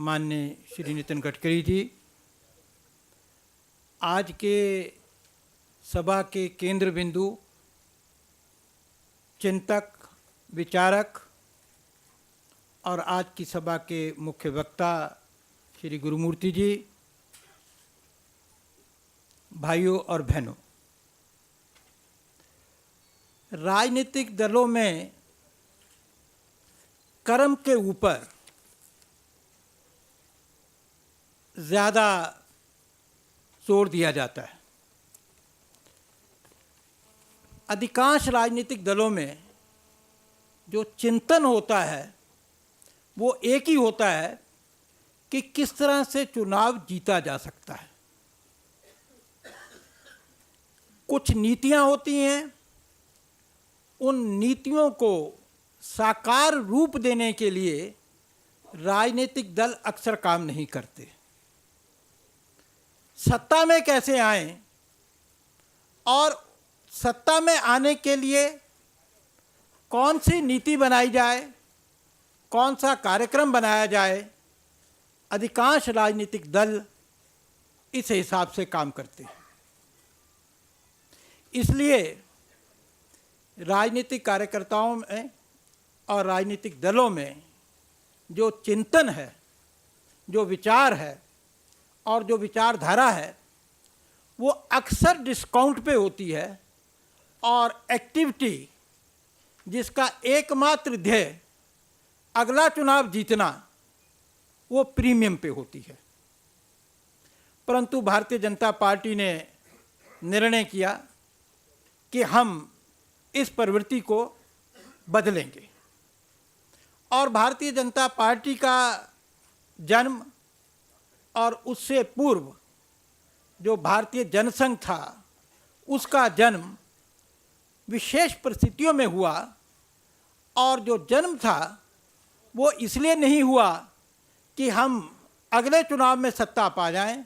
माननीय श्री नितिन गडकरी जी, आज के सभा के केंद्र बिंदु, चिंतक, विचारक और आज की सभा के मुख्य वक्ता श्री गुरुमूर्ति जी, भाइयों और बहनों, राजनीतिक दलों में कर्म के ऊपर ज़्यादा जोर दिया जाता है। अधिकांश राजनीतिक दलों में जो चिंतन होता है वो एक ही होता है कि किस तरह से चुनाव जीता जा सकता है। कुछ नीतियां होती हैं, उन नीतियों को साकार रूप देने के लिए राजनीतिक दल अक्सर काम नहीं करते। सत्ता में कैसे आएं और सत्ता में आने के लिए कौन सी नीति बनाई जाए, कौन सा कार्यक्रम बनाया जाए, अधिकांश राजनीतिक दल इस हिसाब से काम करते हैं। इसलिए राजनीतिक कार्यकर्ताओं में और राजनीतिक दलों में जो चिंतन है, जो विचार है और जो विचारधारा है, वो अक्सर डिस्काउंट पे होती है और एक्टिविटी जिसका एकमात्र ध्येय अगला चुनाव जीतना, वो प्रीमियम पे होती है। परंतु भारतीय जनता पार्टी ने निर्णय किया कि हम इस प्रवृत्ति को बदलेंगे और भारतीय जनता पार्टी का जन्म और उससे पूर्व जो भारतीय जनसंघ था, उसका जन्म विशेष परिस्थितियों में हुआ और जो जन्म था वो इसलिए नहीं हुआ कि हम अगले चुनाव में सत्ता पा जाएं।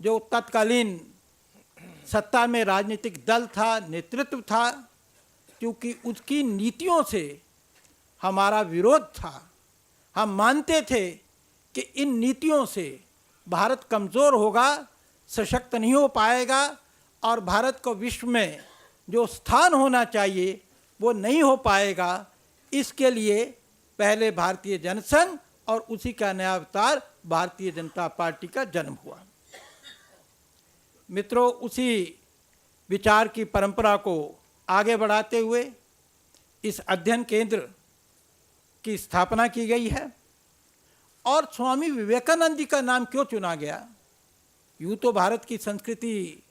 जो तत्कालीन सत्ता में राजनीतिक दल था, नेतृत्व था, क्योंकि उसकी नीतियों से हमारा विरोध था। हम मानते थे कि इन नीतियों से भारत कमज़ोर होगा, सशक्त नहीं हो पाएगा और भारत को विश्व में जो स्थान होना चाहिए वो नहीं हो पाएगा। इसके लिए पहले भारतीय जनसंघ और उसी का नया अवतार भारतीय जनता पार्टी का जन्म हुआ। मित्रों, उसी विचार की परंपरा को आगे बढ़ाते हुए इस अध्ययन केंद्र की स्थापना की गई है। और स्वामी विवेकानंद जी का नाम क्यों चुना गया? यूँ तो भारत की संस्कृति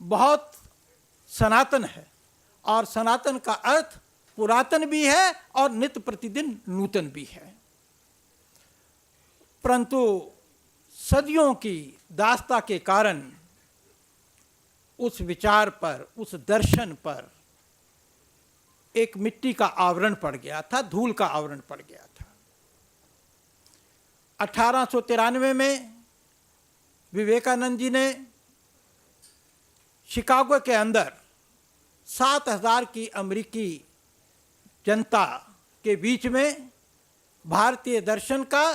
बहुत सनातन है और सनातन का अर्थ पुरातन भी है और नित्य प्रतिदिन नूतन भी है। परंतु सदियों की दास्ता के कारण उस विचार पर, उस दर्शन पर एक मिट्टी का आवरण पड़ गया था, धूल का आवरण पड़ गया था। 1893 में विवेकानंद जी ने शिकागो के अंदर 7,000 की अमेरिकी जनता के बीच में भारतीय दर्शन का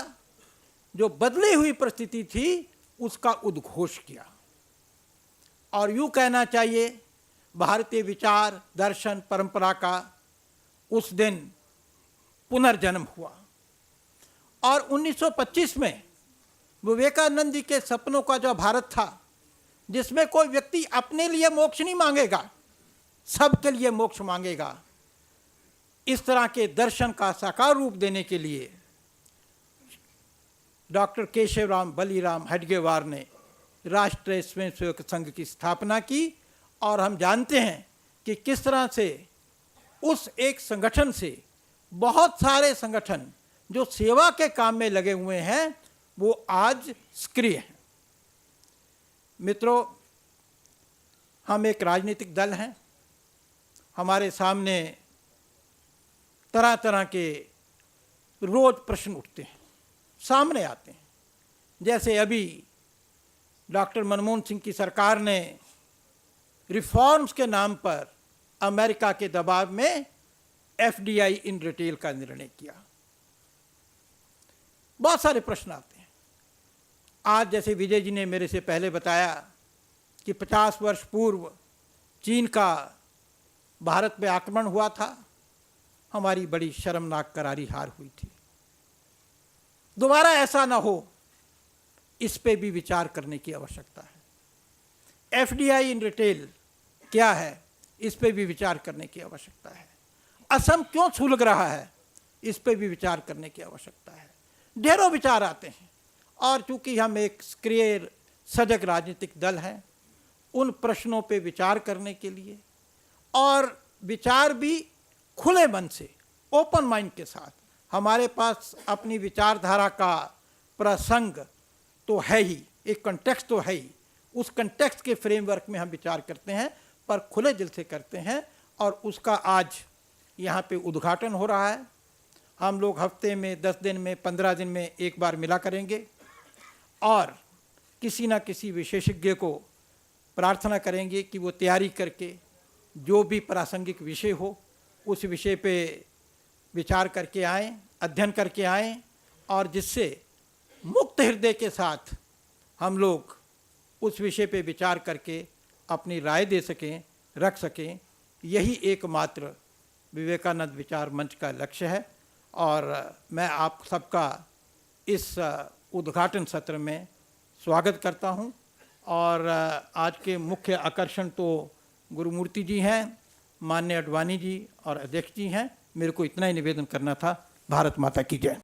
जो बदली हुई परिस्थिति थी उसका उद्घोष किया। और यूँ कहना चाहिए भारतीय विचार, दर्शन, परंपरा का उस दिन पुनर्जन्म हुआ। और 1925 में विवेकानंद जी के सपनों का जो भारत था, जिसमें कोई व्यक्ति अपने लिए मोक्ष नहीं मांगेगा, सबके लिए मोक्ष मांगेगा, इस तरह के दर्शन का साकार रूप देने के लिए डॉक्टर केशवराम बलीराम हेडगेवार ने राष्ट्रीय स्वयंसेवक संघ की स्थापना की। और हम जानते हैं कि किस तरह से उस एक संगठन से बहुत सारे संगठन जो सेवा के काम में लगे हुए हैं वो आज सक्रिय हैं। मित्रों, हम एक राजनीतिक दल हैं। हमारे सामने तरह तरह के रोज प्रश्न उठते हैं, सामने आते हैं। जैसे अभी डॉक्टर मनमोहन सिंह की सरकार ने रिफॉर्म्स के नाम पर अमेरिका के दबाव में एफडीआई इन रिटेल का निर्णय किया। बहुत सारे प्रश्न आते हैं। आज जैसे विजय जी ने मेरे से पहले बताया कि 50 वर्ष पूर्व चीन का भारत पे आक्रमण हुआ था, हमारी बड़ी शर्मनाक करारी हार हुई थी। दोबारा ऐसा ना हो, इस पे भी विचार करने की आवश्यकता है। एफडीआई इन रिटेल क्या है, इस पे भी विचार करने की आवश्यकता है। असम क्यों सुलग रहा है, इस पे भी विचार करने की आवश्यकता है। ढेरों विचार आते हैं, और चूंकि हम एक सक्रिय सजग राजनीतिक दल हैं, उन प्रश्नों पे विचार करने के लिए, और विचार भी खुले मन से, ओपन माइंड के साथ, हमारे पास अपनी विचारधारा का प्रसंग तो है ही, एक कंटेक्स्ट तो है ही, उस कंटेक्स्ट के फ्रेमवर्क में हम विचार करते हैं, पर खुले दिल से करते हैं। और उसका आज यहाँ पे उद्घाटन हो रहा है। हम लोग हफ्ते में 10 दिन में 15 दिन में एक बार मिला करेंगे, और किसी न किसी विशेषज्ञ को प्रार्थना करेंगे कि वो तैयारी करके जो भी प्रासंगिक विषय हो उस विषय पे विचार करके आएँ, अध्ययन करके आएँ, और जिससे मुक्त हृदय के साथ हम लोग उस विषय पे विचार करके अपनी राय दे सकें, रख सकें। यही एकमात्र विवेकानंद विचार मंच का लक्ष्य है। और मैं आप सबका इस उद्घाटन सत्र में स्वागत करता हूं। और आज के मुख्य आकर्षण तो गुरुमूर्ति जी हैं, माननीय अडवाणी जी और अध्यक्ष जी हैं। मेरे को इतना ही निवेदन करना था। भारत माता की जय।